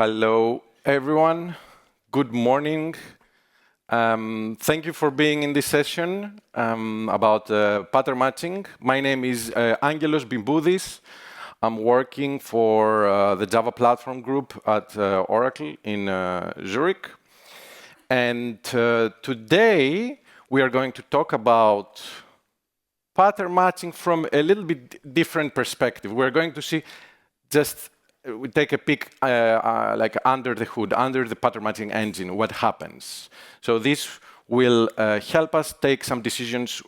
Hello, everyone. Good morning. Thank you for being in this session about pattern matching. My name is Angelos Bimpoudis. I'm working for the Java Platform Group at Oracle in Zurich. And today, we are going to talk about pattern matching from a little bit different perspective. We're going to see just we take a peek like under the hood, under the pattern matching engine, what happens. So this will help us take some decisions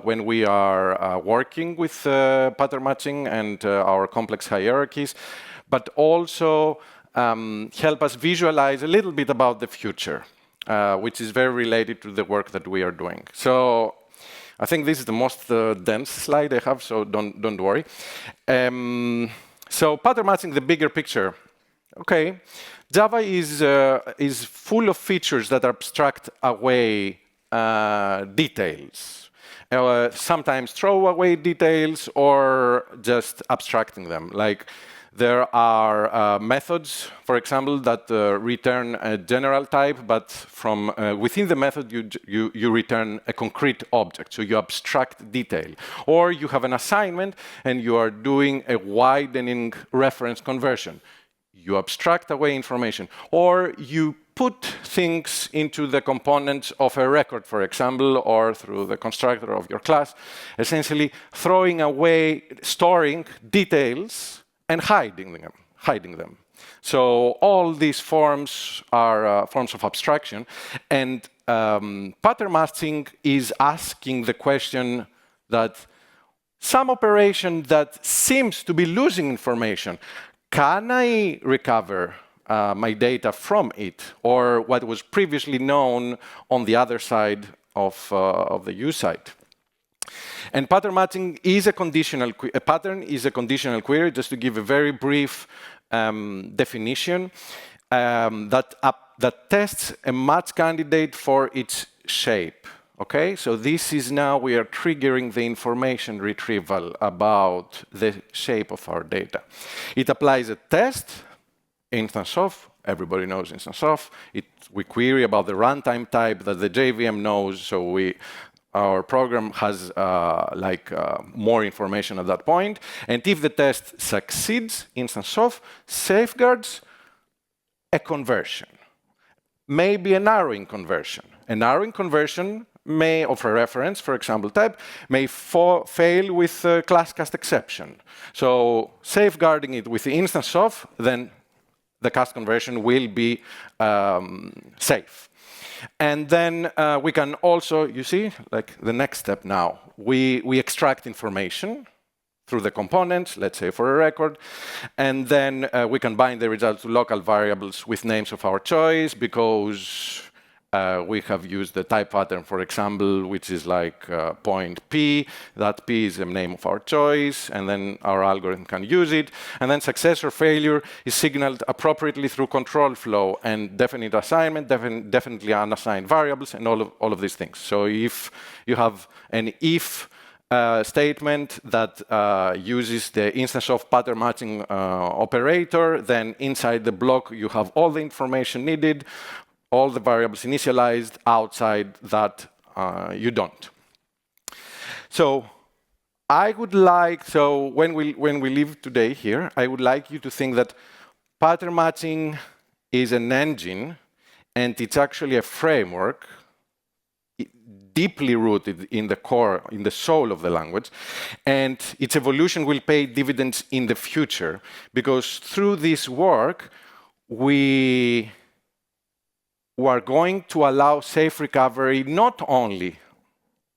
when we are working with pattern matching and our complex hierarchies, but also help us visualize a little bit about the future, which is very related to the work that we are doing. So I think this is the most dense slide I have, so don't worry. So pattern matching, the bigger picture. Okay, Java is full of features that abstract away details. Sometimes throw away details or just abstracting them. Like there are methods, for example, that return a general type, but from within the method you return a concrete object, so you abstract detail. Or you have an assignment and you are doing a widening reference conversion. You abstract away information. Or you put things into the components of a record, for example, or through the constructor of your class, essentially throwing away, storing details and hiding them. So all these forms are forms of abstraction, and pattern matching is asking the question that some operation that seems to be losing information, can I recover my data from it, or what was previously known on the other side of the use side? And pattern matching is a conditional a pattern is a conditional query. Just to give a very brief definition, that tests a match candidate for its shape. Okay, so this is now we are triggering the information retrieval about the shape of our data. It applies a test, instanceof. Everybody knows instanceof. We query about the runtime type that the JVM knows, so our program has more information at that point. And if the test succeeds, instanceof safeguards a conversion. Maybe a narrowing conversion. A narrowing conversion may, of a reference, for example, type, may fail with class cast exception. So safeguarding it with the instanceof, then the cast conversion will be safe. And then we can also, you see, like the next step now, we extract information through the components, let's say for a record, and then we can bind the results to local variables with names of our choice, because we have used the type pattern, for example, which is like point P. That P is the name of our choice, and then our algorithm can use it. And then success or failure is signaled appropriately through control flow and definite assignment, definitely unassigned variables, and all of these things. So if you have an if statement that uses the instanceof pattern matching operator, then inside the block you have all the information needed, all the variables initialized. Outside that, you don't. So I would like, so when we leave today here, I would like you to think that pattern matching is an engine, and it's actually a framework deeply rooted in the core, in the soul of the language, and its evolution will pay dividends in the future, because through this work, we are going to allow safe recovery not only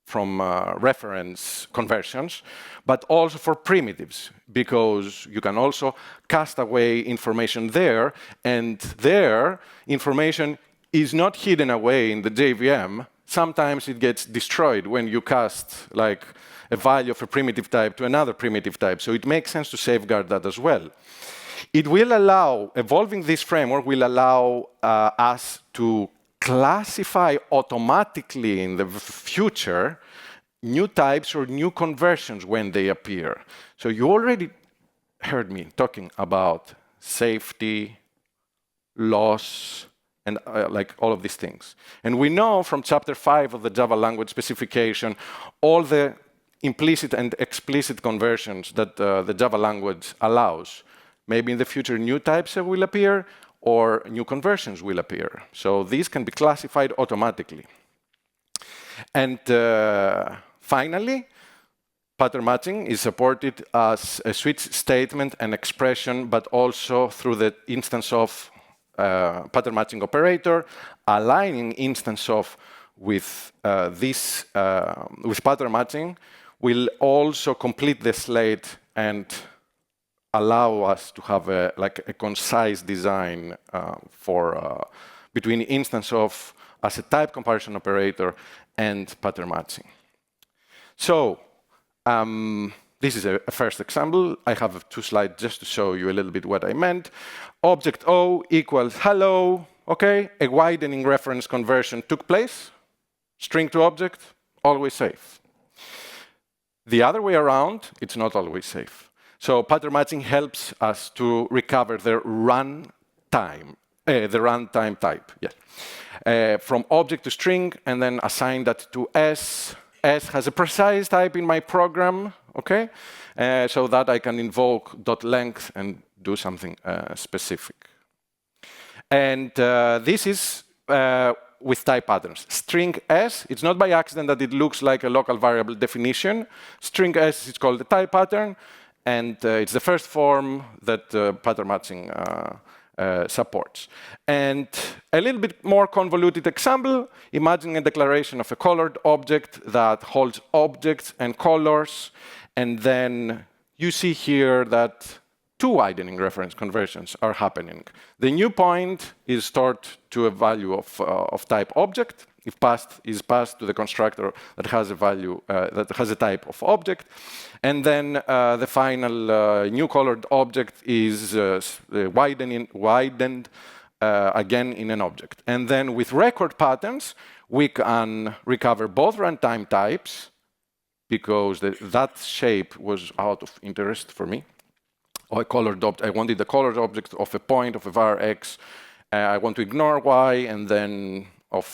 from reference conversions, but also for primitives, because you can also cast away information there, and there, information is not hidden away in the JVM. Sometimes it gets destroyed when you cast like a value of a primitive type to another primitive type, so it makes sense to safeguard that as well. It will allow, evolving this framework will allow us to classify automatically in the future new types or new conversions when they appear. So you already heard me talking about safety, loss, and like all of these things. And we know from chapter 5 of the Java language specification all the implicit and explicit conversions that the Java language allows. Maybe in the future new types will appear or new conversions will appear. So these can be classified automatically. And finally, pattern matching is supported as a switch statement and expression, but also through the instance of pattern matching operator, aligning instance of with with pattern matching will also complete the slate and allow us to have a concise design for between instance of as a type comparison operator and pattern matching. So this is a first example. I have 2 slides just to show you a little bit what I meant. Object O equals hello. Okay, a widening reference conversion took place. String to object, always safe. The other way around, it's not always safe. So pattern matching helps us to recover the runtime type. Yes. From object to string, and then assign that to S. S has a precise type in my program, okay? So that I can invoke .length and do something specific. And this is with type patterns. String S, it's not by accident that it looks like a local variable definition. String S is called the type pattern, and it's the first form that pattern matching supports. And a little bit more convoluted example, imagine a declaration of a colored object that holds objects and colors, and then you see here that 2 widening reference conversions are happening. The new point is stored to a value of type object. If is passed to the constructor that has a value that has a type of object, and then the final new colored object is widened again in an object. And then with record patterns, we can recover both runtime types because that shape was out of interest for me. Or a colored object. I wanted the colored object of a point of a var x. I want to ignore y, and then of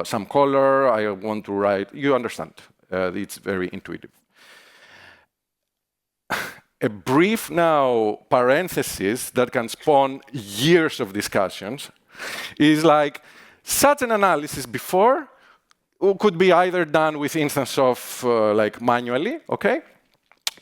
some color, I want to write. You understand. It's very intuitive. A brief now parenthesis that can spawn years of discussions is like such an analysis before could be either done with instance of like manually, okay,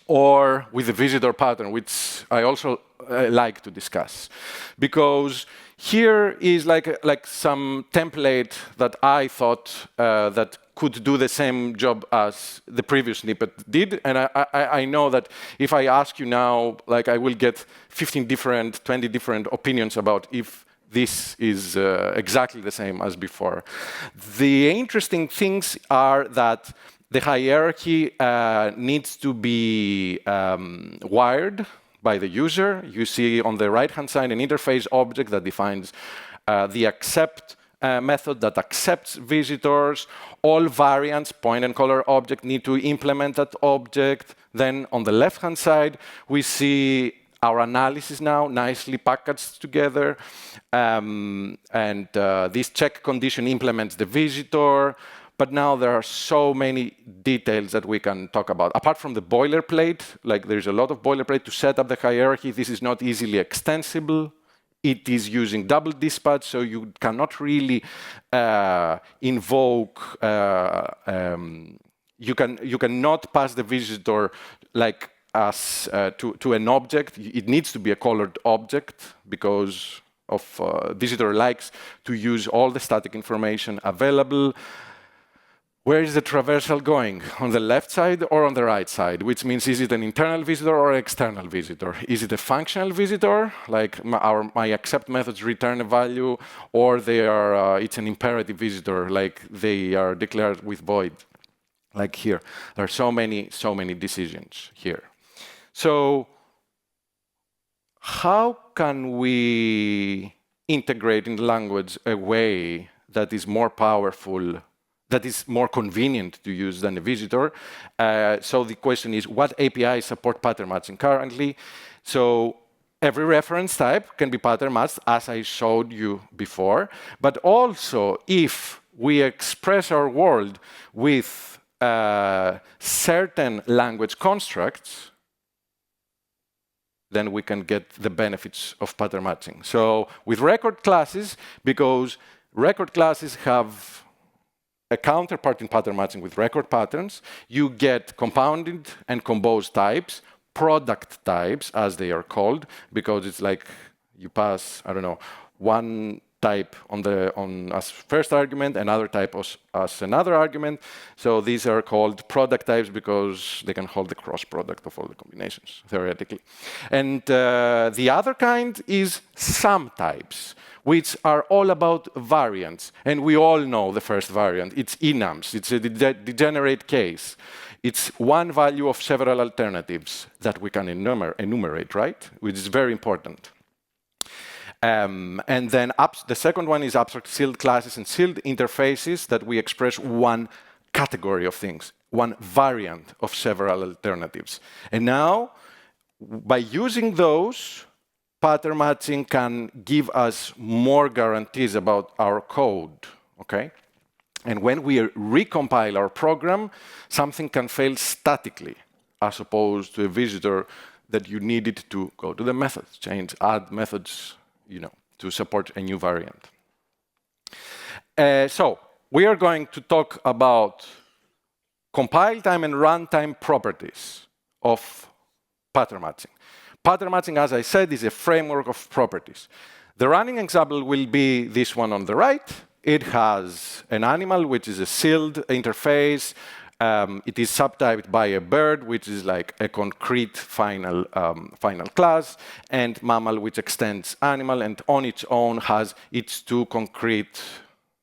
or with a visitor pattern, which I also like to discuss, because here is like some template that I thought that could do the same job as the previous snippet did, and I know that if I ask you now, like I will get 15 different, 20 different opinions about if this is exactly the same as before. The interesting things are that the hierarchy needs to be wired by the user. You see on the right-hand side an interface object that defines the accept method that accepts visitors. All variants, point and color object, need to implement that object. Then on the left-hand side, we see our analysis now nicely packaged together. This check condition implements the visitor. But now there are so many details that we can talk about. Apart from the boilerplate, like there's a lot of boilerplate to set up the hierarchy. This is not easily extensible. It is using double dispatch, so you cannot really invoke. You cannot pass the visitor like as to an object. It needs to be a colored object because of visitor likes to use all the static information available. Where is the traversal going? On the left side or on the right side? Which means, is it an internal visitor or an external visitor? Is it a functional visitor, like my accept methods return a value, or they are, it's an imperative visitor, like they are declared with void, like here. There are so many decisions here. So how can we integrate in the language a way that is more powerful, that is more convenient to use than a visitor? So the question is, what APIs support pattern matching currently? So Every reference type can be pattern matched, as I showed you before. But also, if we express our world with certain language constructs, then we can get the benefits of pattern matching. So with record classes, because record classes have a counterpart in pattern matching with record patterns, you get compounded and composed types, product types, as they are called, because it's like you pass, I don't know, one type as first argument, another type as another argument. So these are called product types because they can hold the cross product of all the combinations, theoretically. And the other kind is sum types, which are all about variants. And we all know the first variant. It's enums. It's a degenerate case. It's one value of several alternatives that we can enumerate, right? Which is very important. And then the second one is abstract sealed classes and sealed interfaces that we express one category of things, one variant of several alternatives. And now, by using those, pattern matching can give us more guarantees about our code, okay? And when we recompile our program, something can fail statically, as opposed to a visitor that you needed to go to the methods, change, add methods, to support a new variant. So we are going to talk about compile time and runtime properties of pattern matching. Pattern matching, as I said, is a framework of properties. The running example will be this one on the right. It has an animal, which is a sealed interface. It is subtyped by a bird, which is like a concrete final class, and mammal, which extends animal, and on its own has its two concrete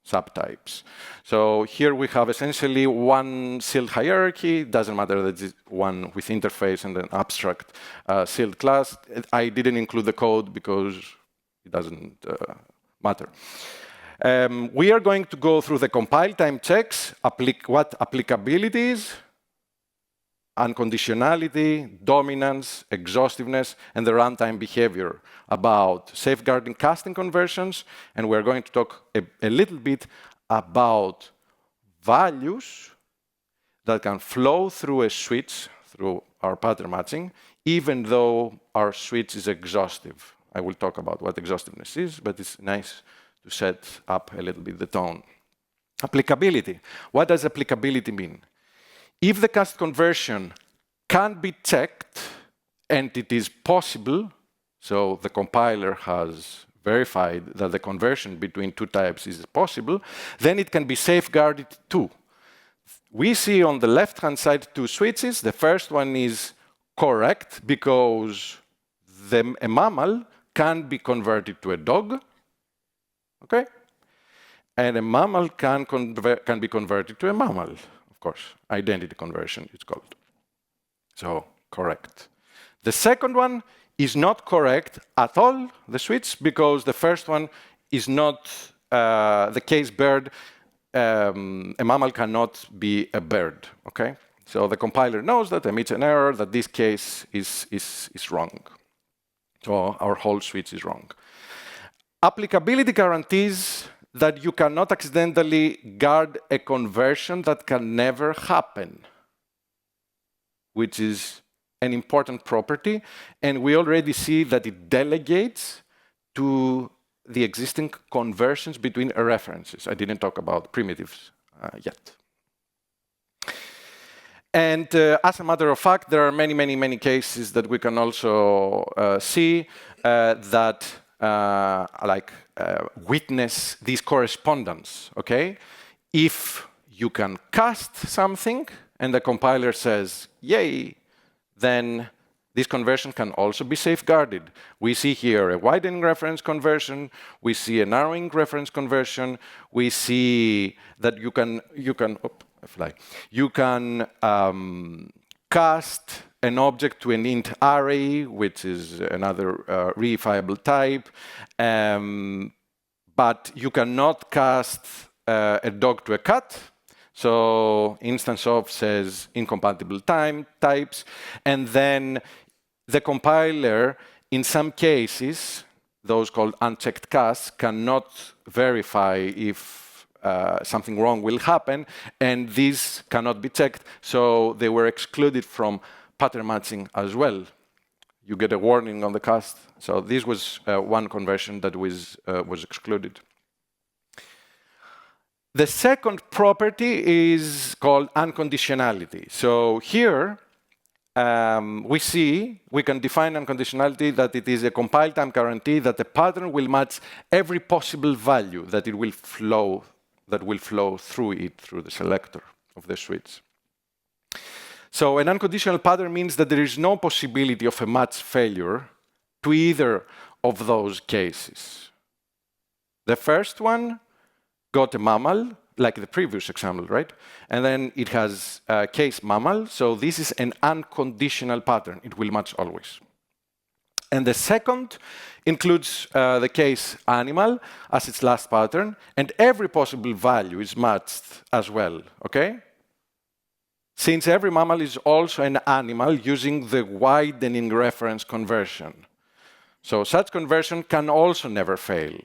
subtypes. So here we have essentially one sealed hierarchy. It doesn't matter that it's one with interface and an abstract sealed class. I didn't include the code because it doesn't matter. We are going to go through the compile time checks, what applicability is, unconditionality, dominance, exhaustiveness, and the runtime behavior about safeguarding casting conversions. And we're going to talk a little bit about values that can flow through a switch, through our pattern matching, even though our switch is exhaustive. I will talk about what exhaustiveness is, but it's nice to set up a little bit the tone. Applicability. What does applicability mean? If the cast conversion can be checked and it is possible, so the compiler has verified that the conversion between two types is possible, then it can be safeguarded too. We see on the left-hand side two switches. The first one is correct because a mammal can be converted to a dog. Okay? And a mammal can be converted to a mammal, of course. Identity conversion, it's called. So, correct. The second one is not correct at all, the switch, because the first one is not the case bird. A mammal cannot be a bird, okay? So the compiler knows that, emits an error, that this case is wrong. So our whole switch is wrong. Applicability guarantees that you cannot accidentally guard a conversion that can never happen, which is an important property. And we already see that it delegates to the existing conversions between references. I didn't talk about primitives yet. And as a matter of fact, there are many cases that we can also see that witness these correspondence, okay? If you can cast something and the compiler says, yay, then this conversion can also be safeguarded. We see here a widening reference conversion. We see a narrowing reference conversion. We see that you can cast an object to an int array, which is another reifiable type, but you cannot cast a dog to a cat. So instanceof says incompatible types, and then the compiler in some cases, those called unchecked casts cannot verify if something wrong will happen, and these cannot be checked, so they were excluded from pattern matching as well. You get a warning on the cast. So this was one conversion that was excluded. The second property is called unconditionality. So here, we can define unconditionality that it is a compile time guarantee that the pattern will match every possible value that will flow through it, through the selector of the switch. So an unconditional pattern means that there is no possibility of a match failure to either of those cases. The first one got a mammal, like the previous example, right? And then it has a case mammal, so this is an unconditional pattern. It will match always. And the second includes the case animal as its last pattern, and every possible value is matched as well, okay? Since every mammal is also an animal using the widening reference conversion. So such conversion can also never fail.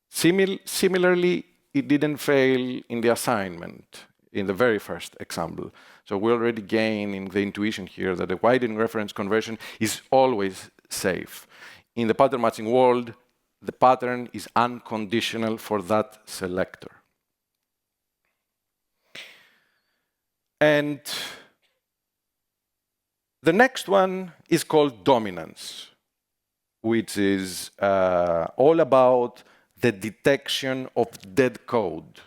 Similarly, it didn't fail in the assignment, in the very first example. So we're already gaining the intuition here that the widening reference conversion is always safe. In the pattern matching world, the pattern is unconditional for that selector. And the next one is called dominance, which is all about the detection of dead code.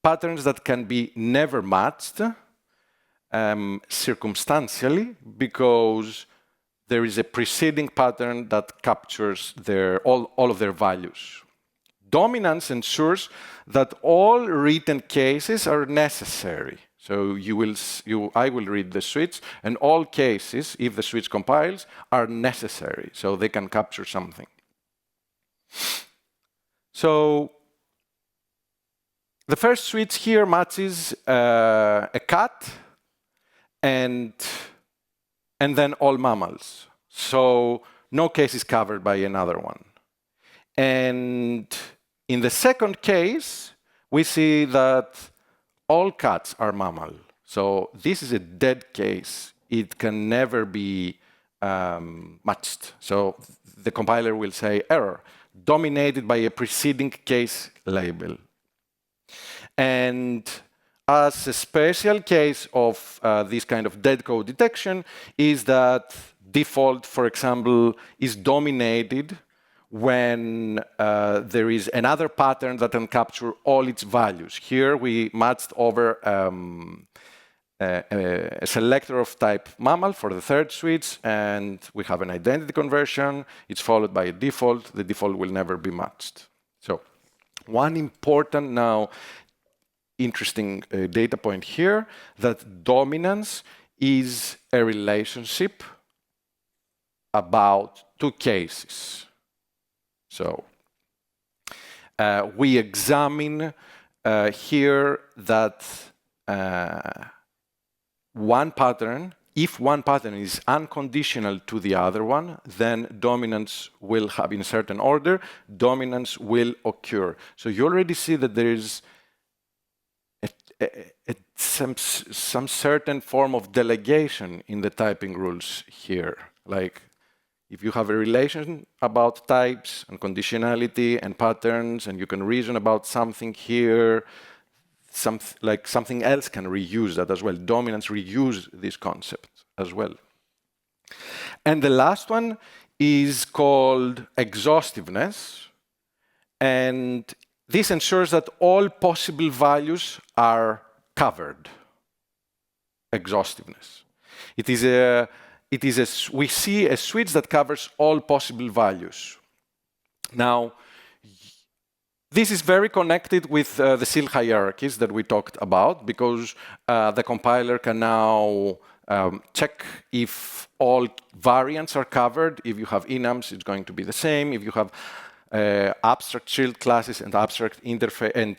Patterns that can be never matched circumstantially because there is a preceding pattern that captures all of their values. Dominance ensures that all written cases are necessary. So I will read the switch, and all cases, if the switch compiles, are necessary, so they can capture something. So the first switch here matches a cat and then all mammals. So no case is covered by another one. And in the second case, we see that all cats are mammal. So this is a dead case. It can never be matched. So the compiler will say error, dominated by a preceding case label. And as a special case of this kind of dead code detection is that default, for example, is dominated when there is another pattern that can capture all its values. Here we matched over a selector of type mammal for the third switch, and we have an identity conversion. It's followed by a default. The default will never be matched. So one important now interesting data point here, that dominance is a relationship about two cases. So we examine here that one pattern, if one pattern is unconditional to the other one, then dominance will have, in a certain order, dominance will occur. So you already see that there is some certain form of delegation in the typing rules here. Like, if you have a relation about types and conditionality and patterns, and you can reason about something here, something else can reuse that as well. Dominance reuse this concept as well. And the last one is called exhaustiveness. And this ensures that all possible values are covered. Exhaustiveness. We see a switch that covers all possible values. Now, this is very connected with the SIL hierarchies that we talked about, because the compiler can now check if all variants are covered. If you have enums, it's going to be the same. If you have abstract shield classes and abstract interface and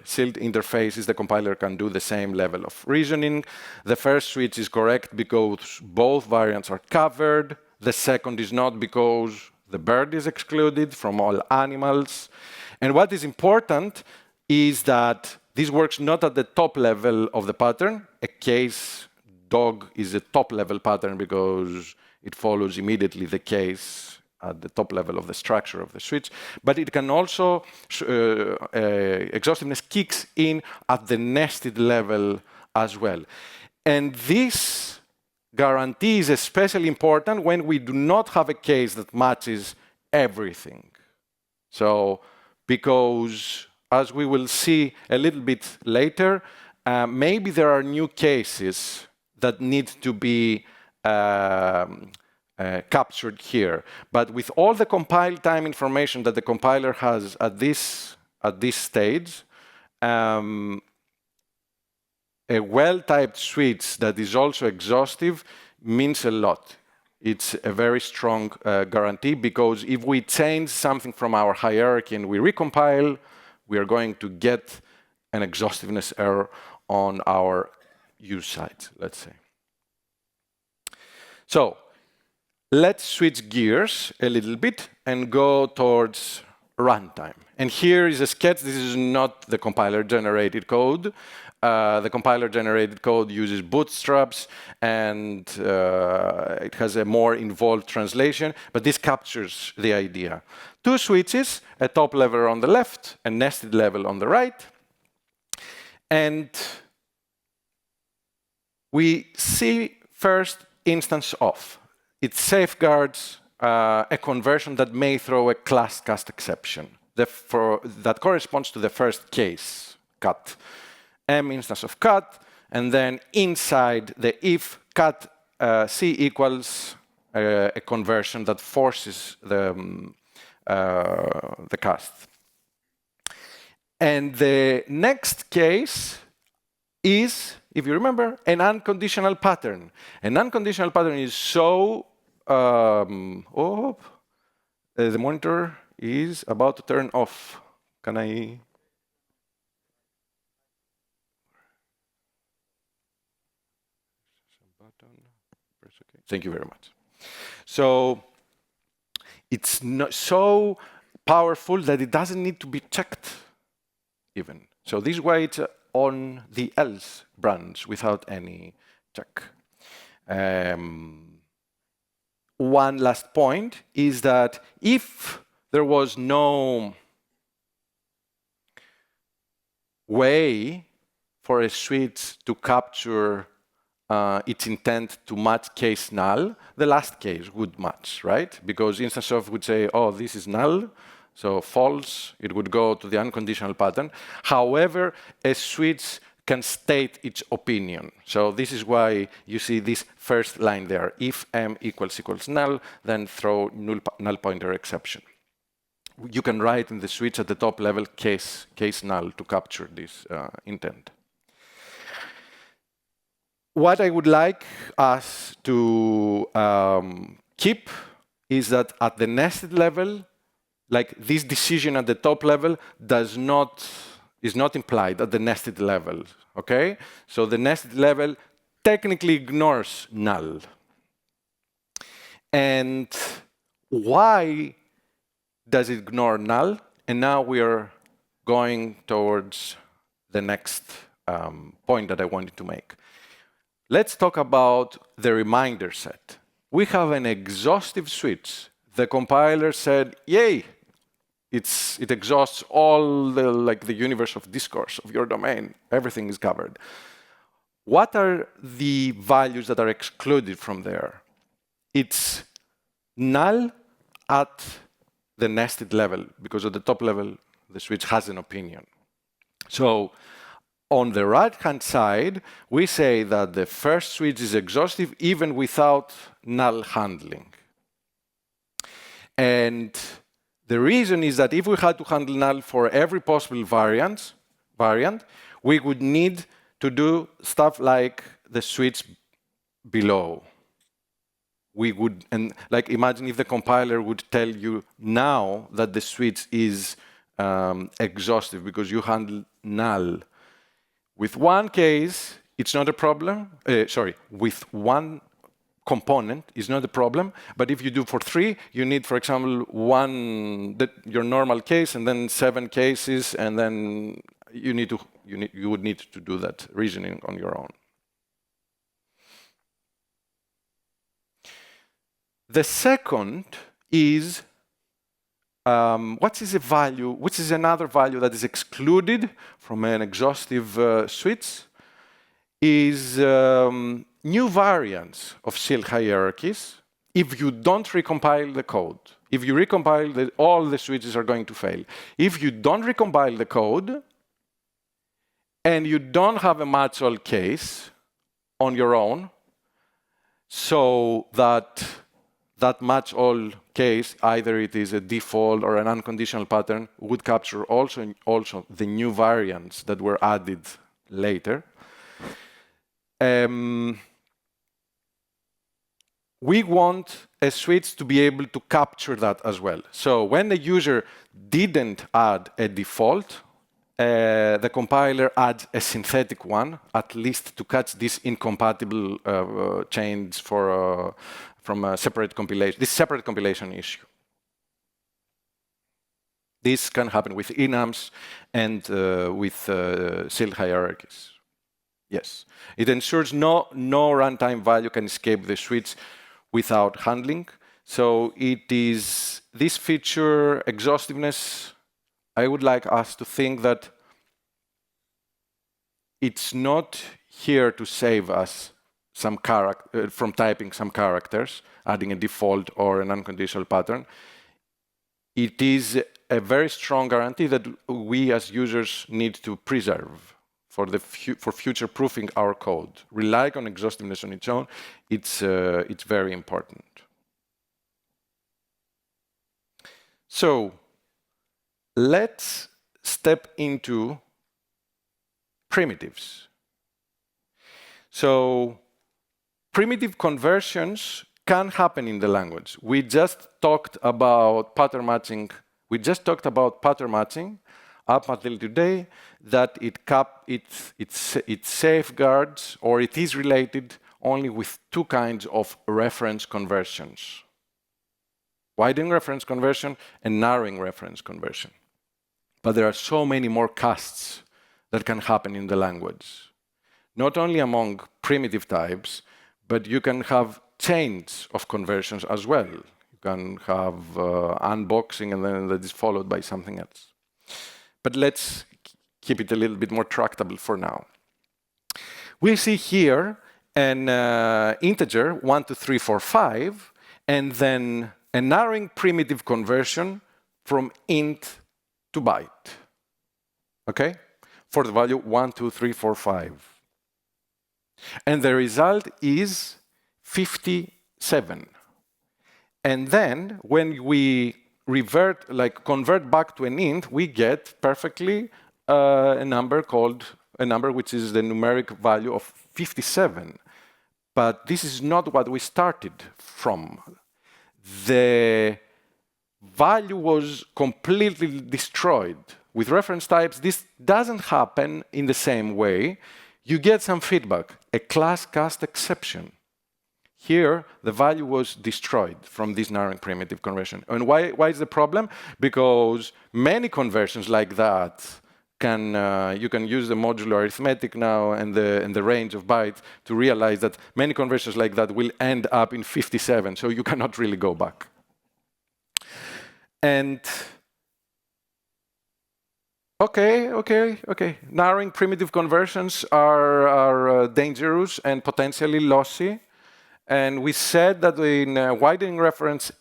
shield interfaces, the compiler can do the same level of reasoning. The first switch is correct because both variants are covered. The second is not because the bird is excluded from all animals. And what is important is that this works not at the top level of the pattern. A case dog is a top-level pattern because it follows immediately the case at the top level of the structure of the switch. But it can also, exhaustiveness kicks in at the nested level as well. And this guarantee is especially important when we do not have a case that matches everything. So, because as we will see a little bit later, maybe there are new cases that need to be captured here. But with all the compile time information that the compiler has at this stage, a well-typed switch that is also exhaustive means a lot. It's a very strong guarantee, because if we change something from our hierarchy and we recompile, we are going to get an exhaustiveness error on our use side, let's say. So let's switch gears a little bit and go towards runtime. And here is a sketch. This is not the compiler-generated code. The compiler-generated code uses bootstraps, and it has a more involved translation, but this captures the idea. Two switches, a top level on the left, a nested level on the right. And we see first instanceof. It safeguards a conversion that may throw a class cast exception. That corresponds to the first case, cut. M instance of cut, and then inside the if cut C equals a conversion that forces the cast. And the next case is, if you remember, an unconditional pattern. An unconditional pattern is so... the monitor is about to turn off. Can I... Thank you very much. So it's not so powerful that it doesn't need to be checked even. So this way it's on the else branch without any check. One last point is that if there was no way for a switch to capture its intent to match case null, the last case would match, right? Because instanceof would say, oh, this is null, so false, it would go to the unconditional pattern. However, a switch can state its opinion. So this is why you see this first line there. If m equals null, then throw null pointer exception. You can write in the switch at the top level case null to capture this intent. What I would like us to keep is that at the nested level, like this decision at the top level is not implied at the nested level, okay? So the nested level technically ignores null. And why does it ignore null? And now we are going towards the next point that I wanted to make. Let's talk about the reminder set. We have an exhaustive switch. The compiler said, yay, it exhausts all the universe of discourse of your domain. Everything is covered. What are the values that are excluded from there? It's null at the nested level, because at the top level, the switch has an opinion. So on the right-hand side, we say that the first switch is exhaustive even without null handling. And the reason is that if we had to handle null for every possible variant, we would need to do stuff like the switch below. We would, and like imagine if the compiler would tell you now that the switch is exhaustive because you handle null. With one case, it's not a problem. With one component is not a problem, but if you do for 3, you need, for example, your normal case, and then 7 cases, and then you would need to do that reasoning on your own. The second is what is a value, which is another value that is excluded from an exhaustive switch, is new variants of shield hierarchies if you don't recompile the code. If you recompile, all the switches are going to fail. If you don't recompile the code, and you don't have a match-all case on your own, so that match-all case, either it is a default or an unconditional pattern, would capture also the new variants that were added later. We want a switch to be able to capture that as well. So when the user didn't add a default, the compiler adds a synthetic one, at least to catch this incompatible change from a separate compilation, this separate compilation issue. This can happen with enums and with shield hierarchies. Yes, it ensures no runtime value can escape the switch without handling. So it is this feature, exhaustiveness. I would like us to think that it's not here to save us some from typing some characters, adding a default or an unconditional pattern. It is a very strong guarantee that we as users need to preserve for future-proofing our code. Relying on exhaustiveness on its own, it's very important. So let's step into primitives. So primitive conversions can happen in the language. We just talked about pattern matching. We just talked about pattern matching up until today, that it safeguards, or it is related only with 2 kinds of reference conversions: widening reference conversion and narrowing reference conversion. But there are so many more casts that can happen in the language. Not only among primitive types, but you can have chains of conversions as well. You can have unboxing, and then that is followed by something else. But let's keep it a little bit more tractable for now. We see here an integer, 1, 2, 3, 4, 5, and then a narrowing primitive conversion from int to byte. Okay? For the value 1, 2, 3, 4, 5. And the result is 57. And then when we convert back to an int, we get perfectly a number which is the numeric value of 57. But this is not what we started from. The value was completely destroyed. With reference types, this doesn't happen in the same way. You get some feedback, a class cast exception. Here, the value was destroyed from this narrowing primitive conversion. And why is the problem? Because many conversions like that you can use the modular arithmetic now and the range of bytes to realize that many conversions like that will end up in 57, so you cannot really go back. And okay. Narrowing primitive conversions are dangerous and potentially lossy. And we said that in widening reference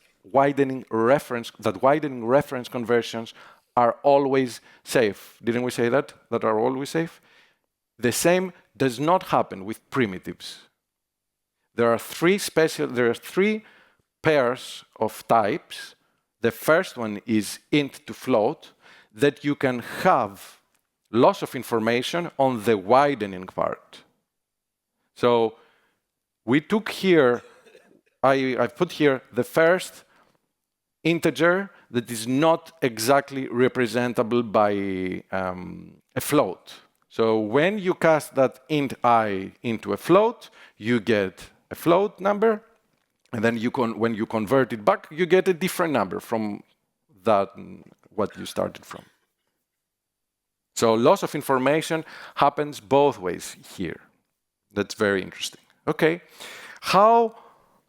conversions are always safe. Didn't we say that? That are always safe? The same does not happen with primitives. There are 3 pairs of types. The first one is int to float, that you can have loss of information on the widening part. So we took here, I've put here the first integer that is not exactly representable by a float. So when you cast that int I into a float, you get a float number, And then when you convert it back, you get a different number from that what you started from. So loss of information happens both ways here. That's very interesting. Okay, how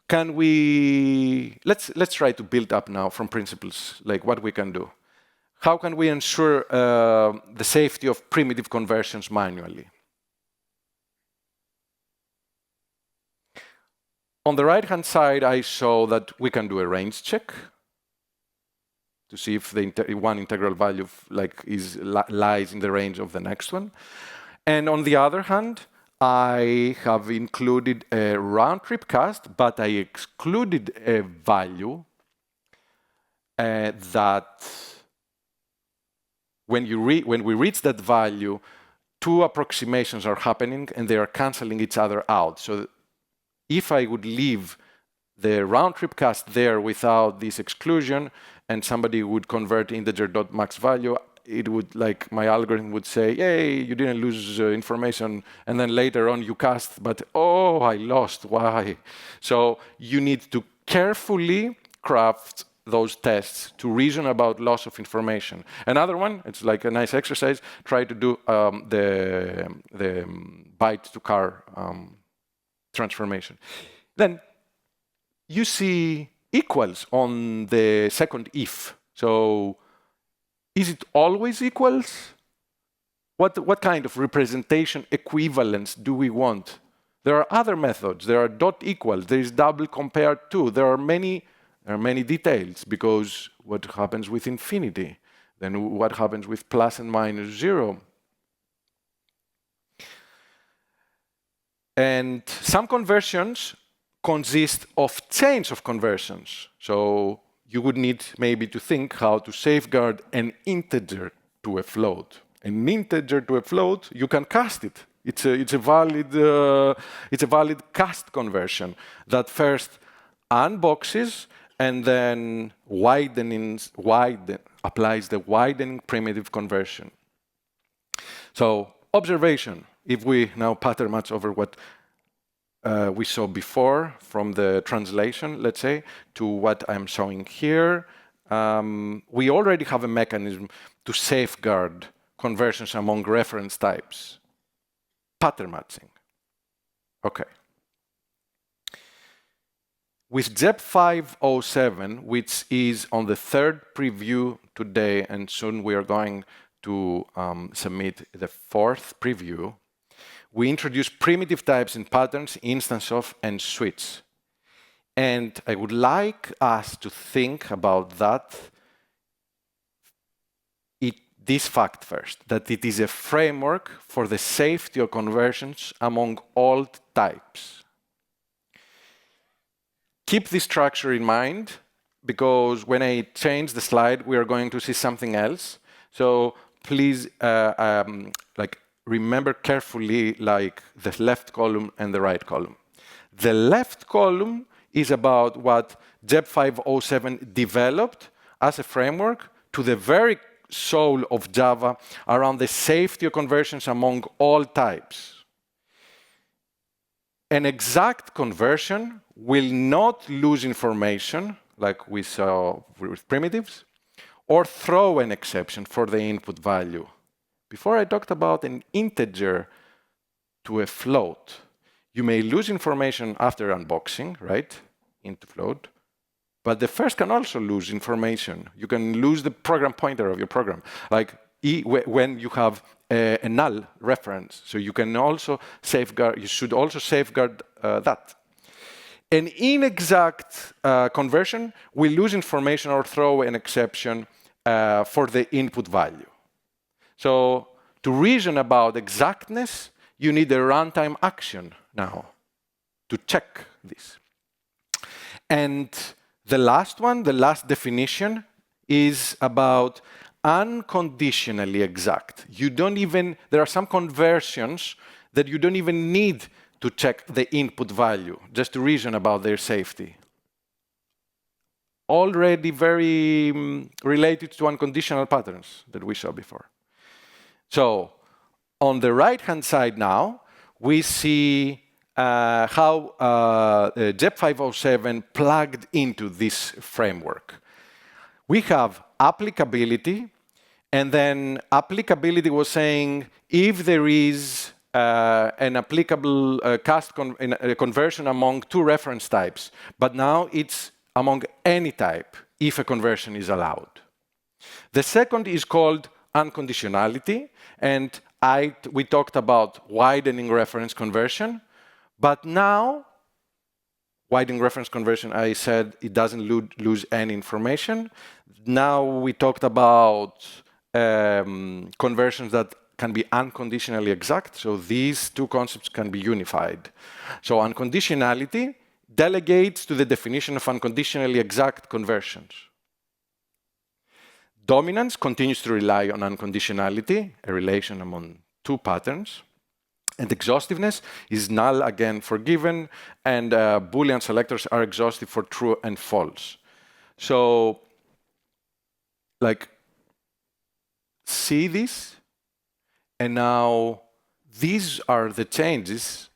can we, let's try to build up now from principles, like what we can do. How can we ensure the safety of primitive conversions manually? On the right-hand side, I show that we can do a range check to see if the one integral value lies in the range of the next one. And on the other hand, I have included a round-trip cast, but I excluded a value that when we reach that value, two approximations are happening and they are canceling each other out. So if I would leave the round-trip cast there without this exclusion, and somebody would convert integer.max value, it would, like, my algorithm would say, yay, you didn't lose information, and then later on you cast, but oh, I lost, why? So you need to carefully craft those tests to reason about loss of information. Another one, it's like a nice exercise, try to do the byte to car transformation. Then you see equals on the second if. So is it always equals? What kind of representation equivalence do we want? There are other methods. There are dot equals. There is double compared to. There are many details, because what happens with infinity? Then what happens with plus and minus 0? And some conversions consist of chains of conversions. So you would need maybe to think how to safeguard an integer to a float. An integer to a float, you can cast it. It's a valid cast conversion that first unboxes and then applies the widening primitive conversion. So observation, if we now pattern match over what we saw before from the translation, let's say, to what I'm showing here, we already have a mechanism to safeguard conversions among reference types. Pattern matching. Okay. With JEP 507, which is on the third preview today, and soon we are going to submit the fourth preview, we introduce primitive types in patterns, instanceof, and switch. And I would like us to think about this fact first, that it is a framework for the safety of conversions among all types. Keep this structure in mind, because when I change the slide, we are going to see something else. So please, remember carefully, like, the left column and the right column. The left column is about what JEP 507 developed as a framework to the very soul of Java around the safety of conversions among all types. An exact conversion will not lose information, like we saw with primitives, or throw an exception for the input value. Before I talked about an integer to a float. You may lose information after unboxing, right, into float, but the first can also lose information. You can lose the program pointer of your program, like when you have a null reference. So you can also safeguard, you should also safeguard that. An inexact conversion will lose information or throw an exception for the input value. So to reason about exactness, you need a runtime action now to check this. And the last one, the last definition, is about unconditionally exact. You don't even, there are some conversions that you don't even need to check the input value, just to reason about their safety. Already very related to unconditional patterns that we saw before. So on the right-hand side now, we see how JEP 507 plugged into this framework. We have applicability, and then applicability was saying if there is an applicable conversion among two reference types, but now it's among any type if a conversion is allowed. The second is called unconditionality, and we talked about widening reference conversion, but now widening reference conversion, I said it doesn't lose any information. Now we talked about conversions that can be unconditionally exact, so these two concepts can be unified. So unconditionality delegates to the definition of unconditionally exact conversions. Dominance continues to rely on unconditionality, a relation among two patterns. And exhaustiveness is null again for given, and Boolean selectors are exhaustive for true and false. So, like, see this, and now these are the changes,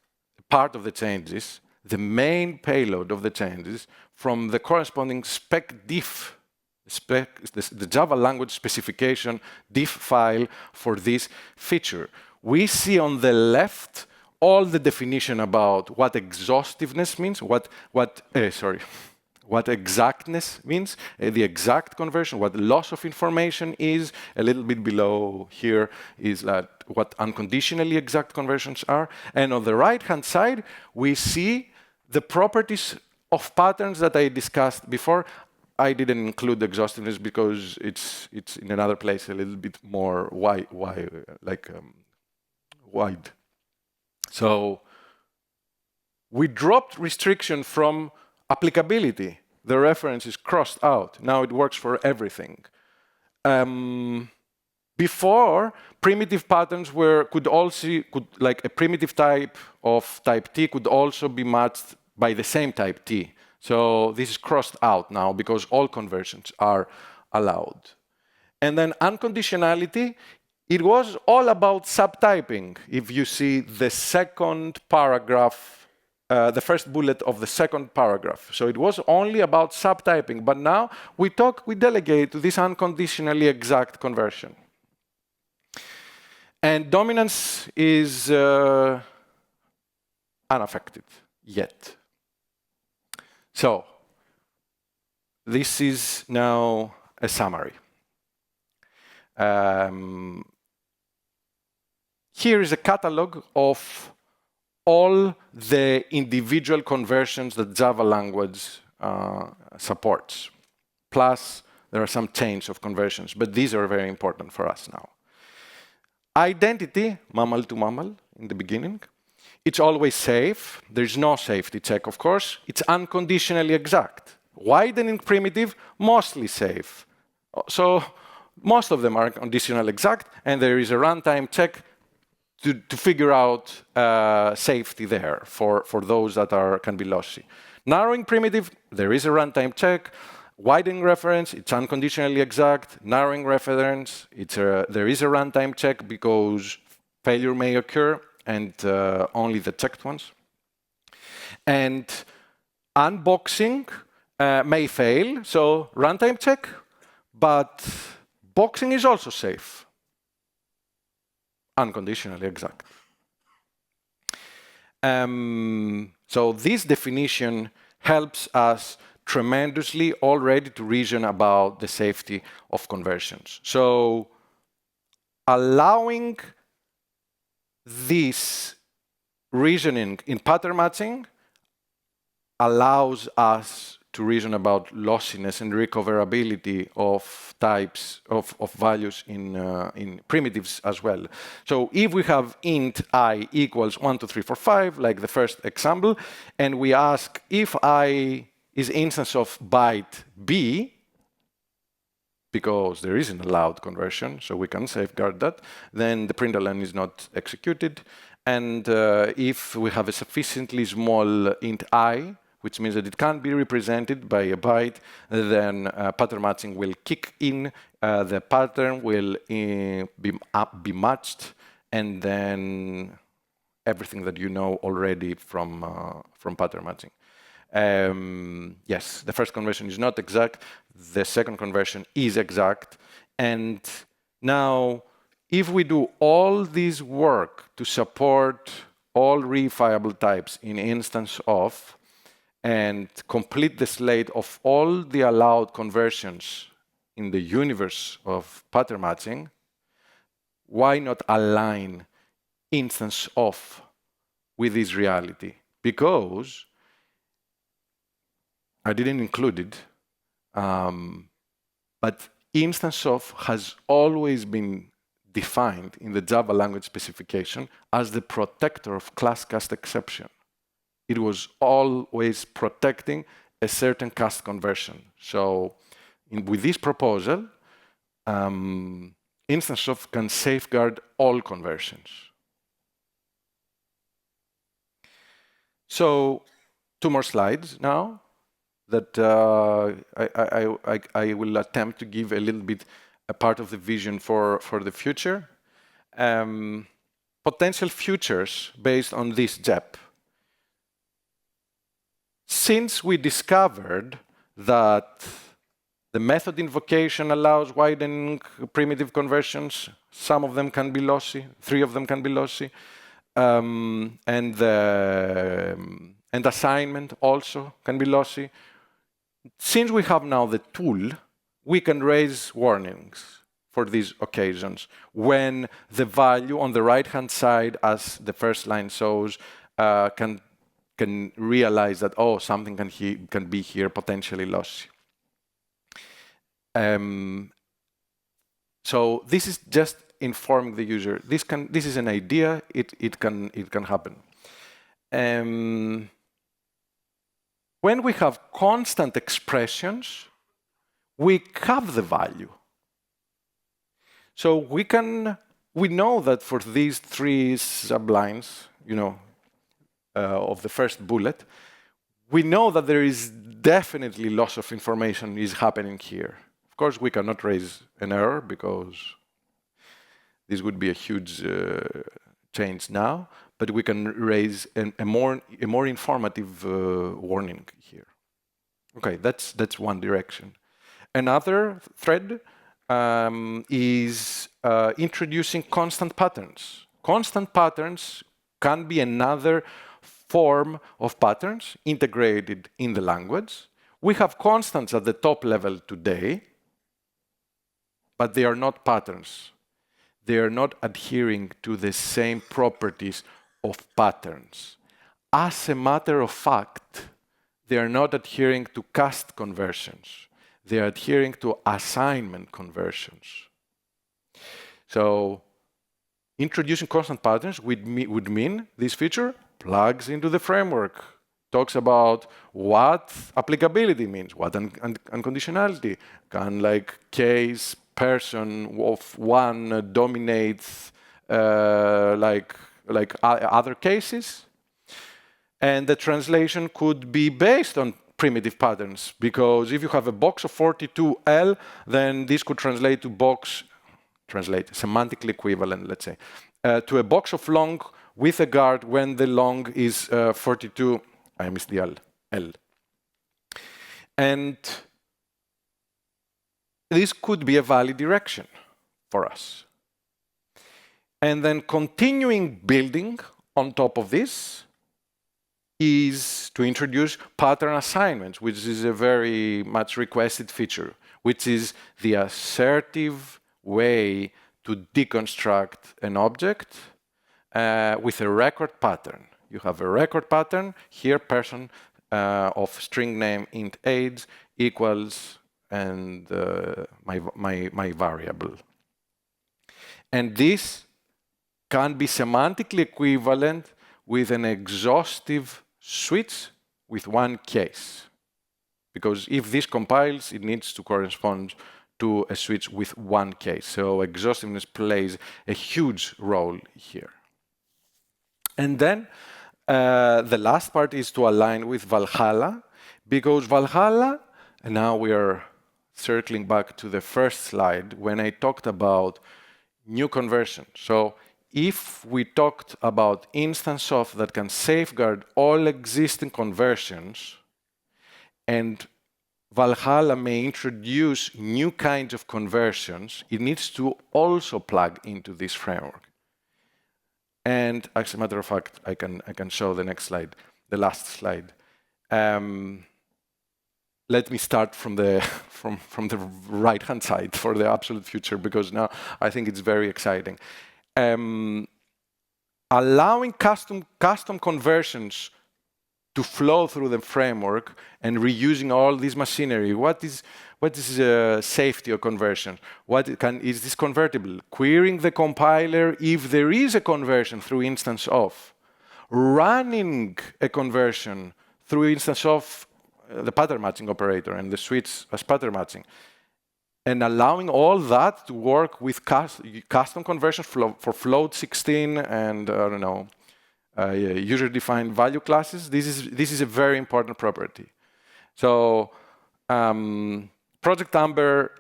part of the changes, the main payload of the changes from the corresponding spec diff, the Java language specification diff file for this feature. We see on the left all the definition about what exhaustiveness means, what exactness means, the exact conversion, what loss of information is. A little bit below here is what unconditionally exact conversions are. And on the right-hand side, we see the properties of patterns that I discussed before. I didn't include exhaustiveness because it's in another place a little bit more wide. So we dropped restriction from applicability. The reference is crossed out. Now it works for everything. Before, primitive patterns like a primitive type of type T could also be matched by the same type T. So this is crossed out now because all conversions are allowed. And then unconditionality, it was all about subtyping. If you see the second paragraph, the first bullet of the second paragraph. So it was only about subtyping, but now we delegate to this unconditionally exact conversion. And dominance is unaffected yet. So this is now a summary. Here is a catalog of all the individual conversions that Java language supports. Plus, there are some chains of conversions, but these are very important for us now. Identity, mammal to mammal in the beginning. It's always safe. There's no safety check, of course. It's unconditionally exact. Widening primitive, mostly safe. So most of them are conditional exact, and there is a runtime check to figure out safety there for those that can be lossy. Narrowing primitive, there is a runtime check. Widening reference, it's unconditionally exact. Narrowing reference, there is a runtime check because failure may occur, and only the checked ones. And unboxing may fail, so runtime check, but boxing is also safe. Unconditionally exact. So this definition helps us tremendously already to reason about the safety of conversions. So allowing this reasoning in pattern matching allows us to reason about lossiness and recoverability of types of values in primitives as well. So if we have int I equals 1, 2, 3, 4, 5, like the first example, and we ask if I is instance of byte b, because there is an allowed conversion, so we can safeguard that, then the println is not executed. And if we have a sufficiently small int I, which means that it can't be represented by a byte, then pattern matching will kick in, the pattern will be matched, and then everything that you know already from pattern matching. Yes, the first conversion is not exact. The second conversion is exact. And now, if we do all this work to support all reifiable types in instanceof and complete the slate of all the allowed conversions in the universe of pattern matching, why not align instanceof with this reality? Because I didn't include it, but instanceof has always been defined in the Java language specification as the protector of class cast exception. It was always protecting a certain cast conversion. So with this proposal, instanceof can safeguard all conversions. So 2 more slides now that I will attempt to give a little bit a part of the vision for the future. Potential futures based on this JEP. Since we discovered that the method invocation allows widening primitive conversions, some of them can be lossy, 3 of them can be lossy, and assignment also can be lossy. Since we have now the tool, we can raise warnings for these occasions when the value on the right-hand side, as the first line shows, can realize that, oh, something can be here potentially lossy. So this is just informing the user. This is an idea. It can happen. When we have constant expressions, we have the value. So we know that for these 3 sublines, of the first bullet, we know that there is definitely loss of information is happening here. Of course, we cannot raise an error because this would be a huge change now, but we can raise a more informative warning here. Okay, that's one direction. Another thread is introducing constant patterns. Constant patterns can be another form of patterns integrated in the language. We have constants at the top level today, but they are not patterns. They are not adhering to the same properties of patterns. As a matter of fact, they are not adhering to cast conversions. They are adhering to assignment conversions. So introducing constant patterns would mean this feature plugs into the framework, talks about what applicability means, what unconditionality, can case person of one dominates other cases. And the translation could be based on primitive patterns, because if you have a box of 42L, then this could translate to semantically equivalent, let's say, to a box of long with a guard when the long is 42, I missed the L. And this could be a valid direction for us. And then continuing building on top of this is to introduce pattern assignments, which is a very much requested feature, which is the assertive way to deconstruct an object with a record pattern. You have a record pattern, here person of string name int age equals and my variable. And this can be semantically equivalent with an exhaustive switch with one case. Because if this compiles, it needs to correspond to a switch with one case. So exhaustiveness plays a huge role here. And then the last part is to align with Valhalla, because Valhalla, and now we are circling back to the first slide when I talked about new conversion. So if we talked about instanceof that can safeguard all existing conversions, and Valhalla may introduce new kinds of conversions, it needs to also plug into this framework. And as a matter of fact, I can show the next slide, the last slide. Let me start from the from the right-hand side for the absolute future, because now I think it's very exciting. Allowing custom conversions to flow through the framework and reusing all this machinery. What is safety of conversion? Is this convertible? Querying the compiler if there is a conversion through instanceof. Running a conversion through instanceof, the pattern matching operator and the switch as pattern matching. And allowing all that to work with custom conversions for float 16 and, I don't know, user-defined value classes. This is a very important property. So Project Amber,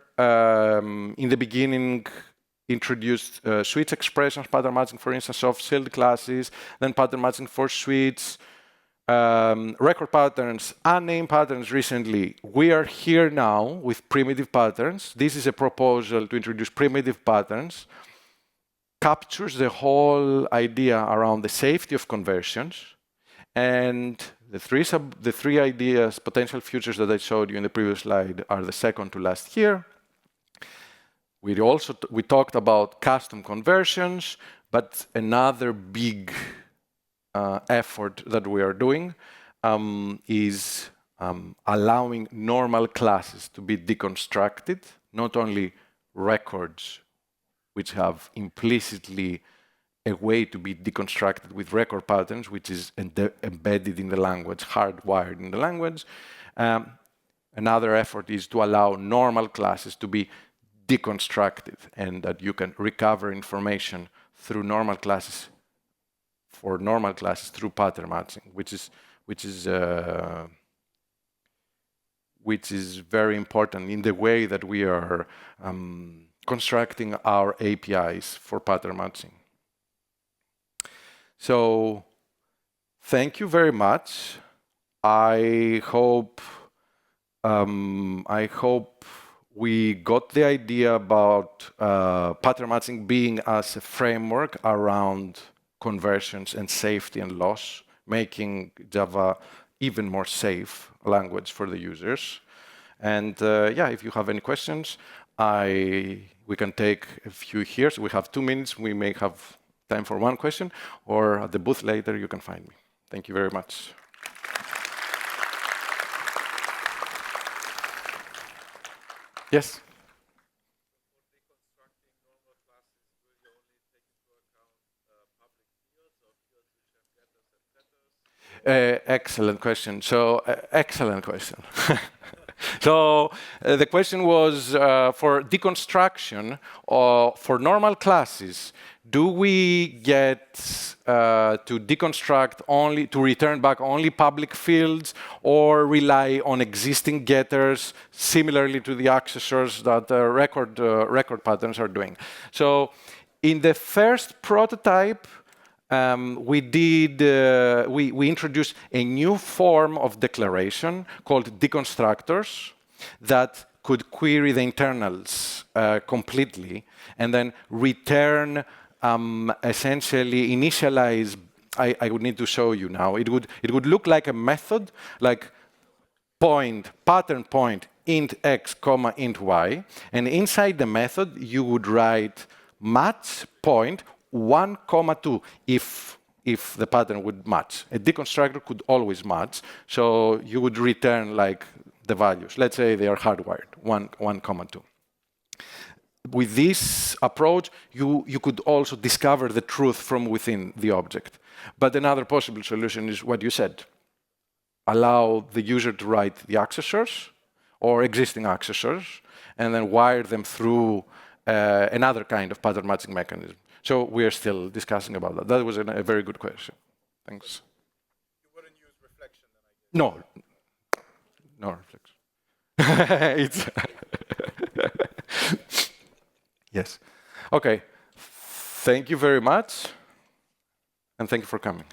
in the beginning, introduced switch expressions, pattern matching, for instance, of sealed classes, then pattern matching for switch, record patterns, unnamed patterns recently. We are here now with primitive patterns. This is a proposal to introduce primitive patterns. Captures the whole idea around the safety of conversions, and the three ideas, potential futures that I showed you in the previous slide are the second to last here. We talked about custom conversions, but another big effort that we are doing is allowing normal classes to be deconstructed, not only records which have implicitly a way to be deconstructed with record patterns, which is embedded in the language, hardwired in the language. Another effort is to allow normal classes to be deconstructed, and that you can recover information through normal classes, for normal classes through pattern matching, which is very important in the way that we are constructing our APIs for pattern matching. So thank you very much. I hope we got the idea about pattern matching being as a framework around conversions and safety and loss, making Java even more safe language for the users. And yeah, if you have any questions, we can take a few here. So we have 2 minutes. We may have time for one question, or at the booth later, you can find me. Thank you very much. Yes? Excellent question. So, excellent question. So the question was for deconstruction for normal classes. Do we get to deconstruct only, to return back only public fields, or rely on existing getters, similarly to the accessors that record patterns are doing? So in the first prototype, we introduced a new form of declaration called deconstructors that could query the internals completely and then return, essentially initialize. I would need to show you now. It would look like a method, like pattern point int x comma int y, and inside the method you would write match point 1, 2 if the pattern would match. A deconstructor could always match, so you would return like the values. Let's say they are hardwired, 1, 2. With this approach, you could also discover the truth from within the object. But another possible solution is what you said. Allow the user to write the accessors or existing accessors and then wire them through another kind of pattern matching mechanism. So we are still discussing about that. That was a very good question. Thanks. You wouldn't use reflection then, I guess? No reflection. Yes. Okay. Thank you very much, and thank you for coming.